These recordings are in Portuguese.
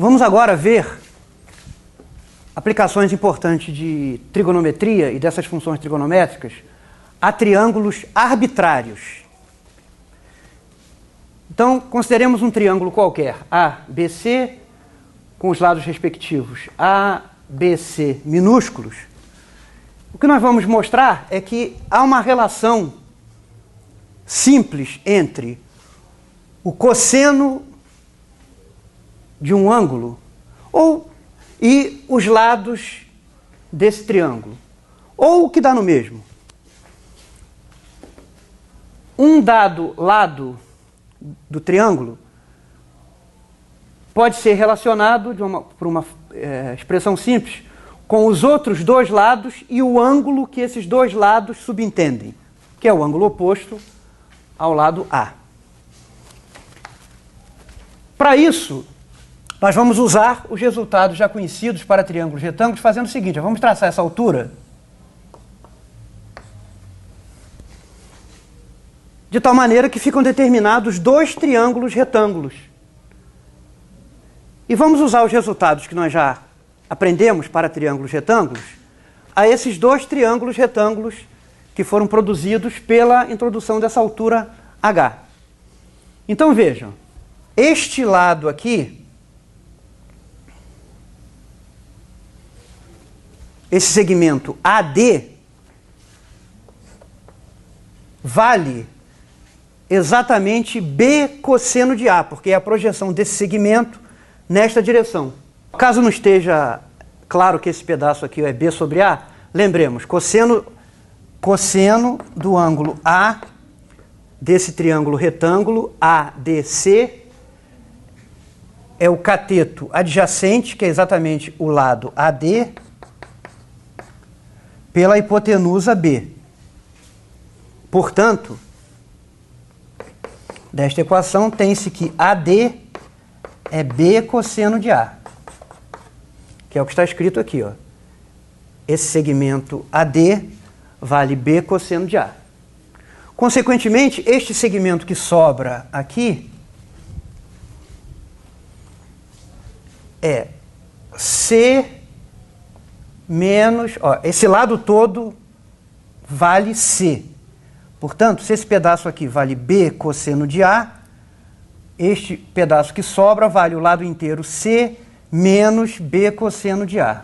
Vamos agora ver aplicações importantes de trigonometria e dessas funções trigonométricas a triângulos arbitrários. Então, consideremos um triângulo qualquer, ABC, com os lados respectivos A, B, C minúsculos. O que nós vamos mostrar é que há uma relação simples entre o cosseno de um ângulo e os lados desse triângulo, ou o que dá no mesmo. Um dado lado do triângulo pode ser relacionado por uma expressão simples com os outros dois lados e o ângulo que esses dois lados subentendem, que é o ângulo oposto ao lado A. Para isso, nós vamos usar os resultados já conhecidos para triângulos retângulos, fazendo o seguinte: vamos traçar essa altura de tal maneira que ficam determinados dois triângulos retângulos. E vamos usar os resultados que nós já aprendemos para triângulos retângulos a esses dois triângulos retângulos que foram produzidos pela introdução dessa altura H. Então vejam, este lado aqui, esse segmento AD, vale exatamente B cosseno de A, porque é a projeção desse segmento nesta direção. Caso não esteja claro que esse pedaço aqui é B sobre A, lembremos, cosseno do ângulo A desse triângulo retângulo ADC é o cateto adjacente, que é exatamente o lado AD, pela hipotenusa B. Portanto, desta equação tem-se que AD é B cosseno de A, que é o que está escrito aqui, ó. Esse segmento AD vale B cosseno de A. Consequentemente, este segmento que sobra aqui é C menos... esse lado todo vale C. Portanto, se esse pedaço aqui vale B cosseno de A, este pedaço que sobra vale o lado inteiro C menos B cosseno de A.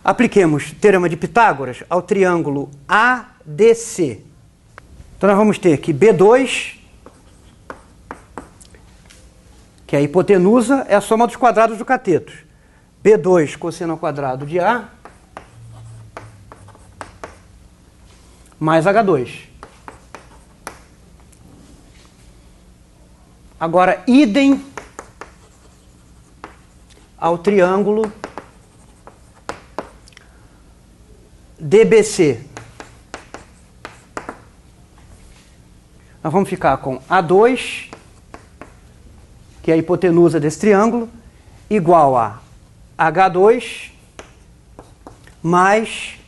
Apliquemos teorema de Pitágoras ao triângulo ADC. Então nós vamos ter que B2, que é a hipotenusa, é a soma dos quadrados do cateto. B2 cosseno ao quadrado de A mais H2. Agora, idem ao triângulo DBC. Nós vamos ficar com A2, que é a hipotenusa desse triângulo, igual a H2 mais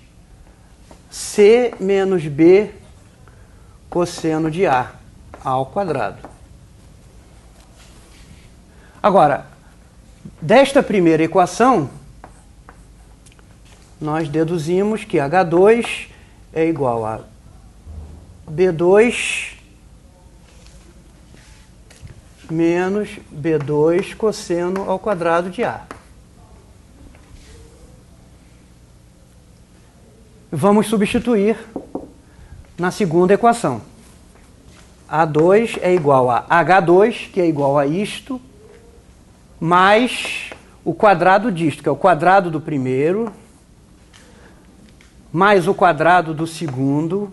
C menos B cosseno de A ao quadrado. Agora, desta primeira equação, nós deduzimos que H2 é igual a B2 menos B2 cosseno ao quadrado de A. Vamos substituir na segunda equação. A2 é igual a H2, que é igual a isto, mais o quadrado disto, que é o quadrado do primeiro, mais o quadrado do segundo,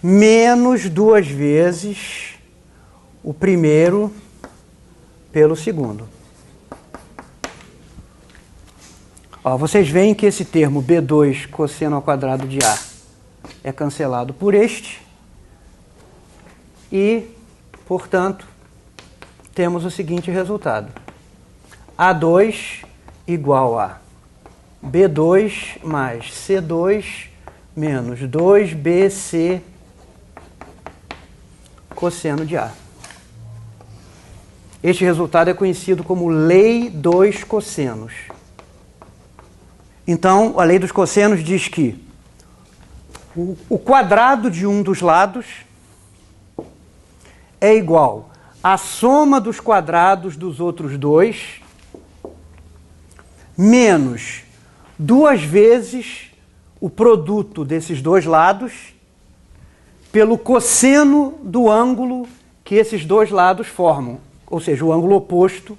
menos duas vezes o primeiro pelo segundo. Vocês veem que esse termo B2 cosseno ao quadrado de A é cancelado por este e, portanto, temos o seguinte resultado. A2 igual a B2 mais C2 menos 2BC cosseno de A. Este resultado é conhecido como lei dos cossenos. Então, a lei dos cossenos diz que o quadrado de um dos lados é igual à soma dos quadrados dos outros dois menos 2 vezes o produto desses dois lados pelo cosseno do ângulo que esses dois lados formam, ou seja, o ângulo oposto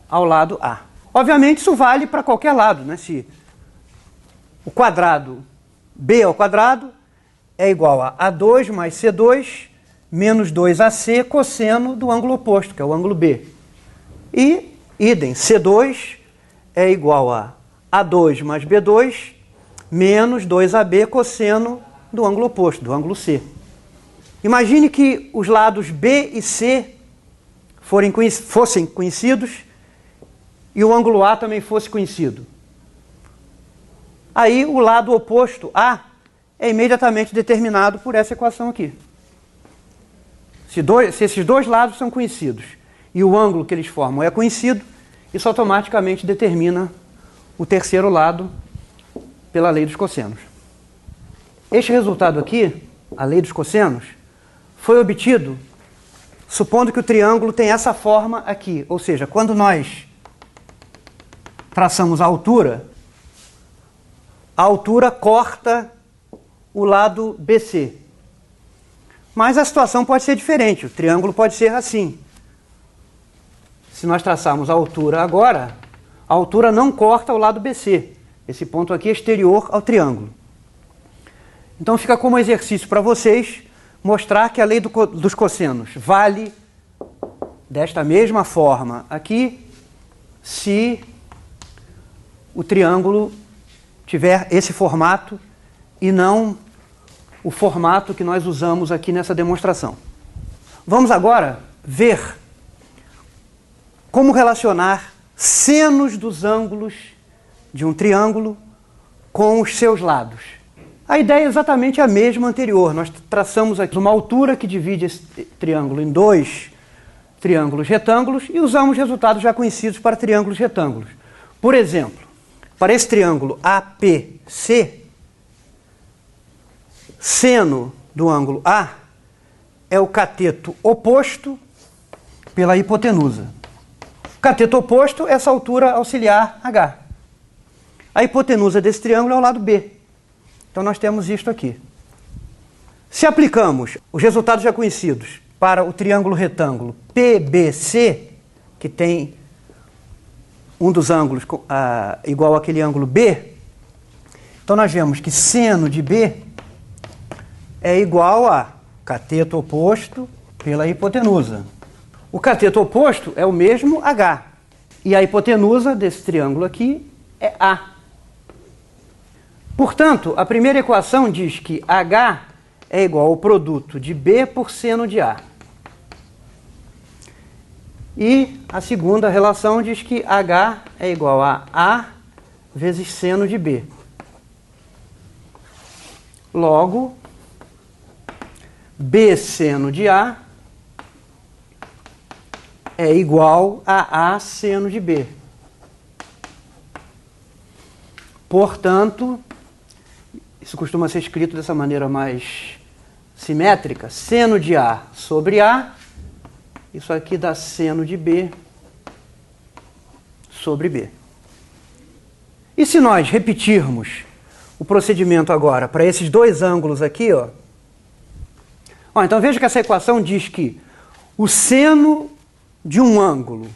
ao lado A. Obviamente isso vale para qualquer lado, né? Se o quadrado B ao quadrado é igual a A2 mais C2 menos 2AC cosseno do ângulo oposto, que é o ângulo B. E, idem, C2 é igual a A2 mais B2 menos 2AB cosseno do ângulo oposto, do ângulo C. Imagine que os lados B e C fossem conhecidos e o ângulo A também fosse conhecido. Aí o lado oposto, A, é imediatamente determinado por essa equação aqui. Se esses dois lados são conhecidos e o ângulo que eles formam é conhecido, isso automaticamente determina o terceiro lado pela lei dos cossenos. Este resultado aqui, a lei dos cossenos, foi obtido supondo que o triângulo tem essa forma aqui. Ou seja, quando nós traçamos a altura corta o lado BC. Mas a situação pode ser diferente, o triângulo pode ser assim. Se nós traçarmos a altura agora, a altura não corta o lado BC. Esse ponto aqui é exterior ao triângulo. Então fica como exercício para vocês mostrar que a lei dos cossenos vale desta mesma forma aqui, se o triângulo tiver esse formato e não o formato que nós usamos aqui nessa demonstração. Vamos agora ver como relacionar senos dos ângulos de um triângulo com os seus lados. A ideia é exatamente a mesma anterior. Nós traçamos aqui uma altura que divide esse triângulo em 2 triângulos retângulos e usamos resultados já conhecidos para triângulos retângulos. Por exemplo, para esse triângulo APC, seno do ângulo A é o cateto oposto pela hipotenusa. O cateto oposto é essa altura auxiliar H. A hipotenusa desse triângulo é o lado B. Então nós temos isto aqui. Se aplicamos os resultados já conhecidos para o triângulo retângulo PBC, que tem um dos ângulos igual àquele ângulo B, então nós vemos que seno de B é igual a cateto oposto pela hipotenusa. O cateto oposto é o mesmo H. E a hipotenusa desse triângulo aqui é A. Portanto, a primeira equação diz que H é igual ao produto de B por seno de A. E a segunda relação diz que H é igual a A vezes seno de B. Logo, B seno de A é igual a A seno de B. Portanto, isso costuma ser escrito dessa maneira mais simétrica, seno de A sobre A, isso aqui dá seno de B sobre B. E se nós repetirmos o procedimento agora para esses dois ângulos aqui, então veja que essa equação diz que o seno de um ângulo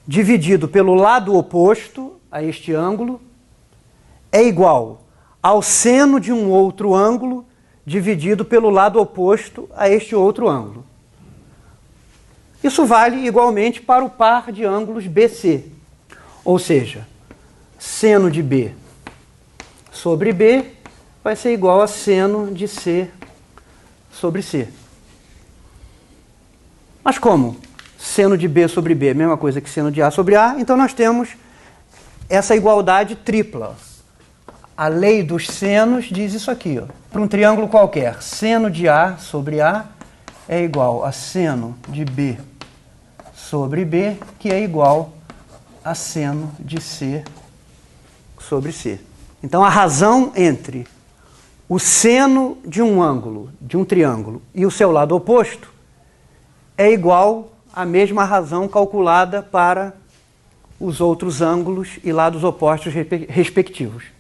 dividido pelo lado oposto a este ângulo é igual ao seno de um outro ângulo dividido pelo lado oposto a este outro ângulo. Isso vale igualmente para o par de ângulos BC. Ou seja, seno de B sobre B vai ser igual a seno de C sobre C. Mas como seno de B sobre B é a mesma coisa que seno de A sobre A, então nós temos essa igualdade tripla. A lei dos senos diz isso aqui, ó. Para um triângulo qualquer, seno de A sobre A é igual a seno de B sobre B, que é igual a seno de C sobre C. Então, a razão entre o seno de um ângulo, de um triângulo, e o seu lado oposto é igual à mesma razão calculada para os outros ângulos e lados opostos respectivos.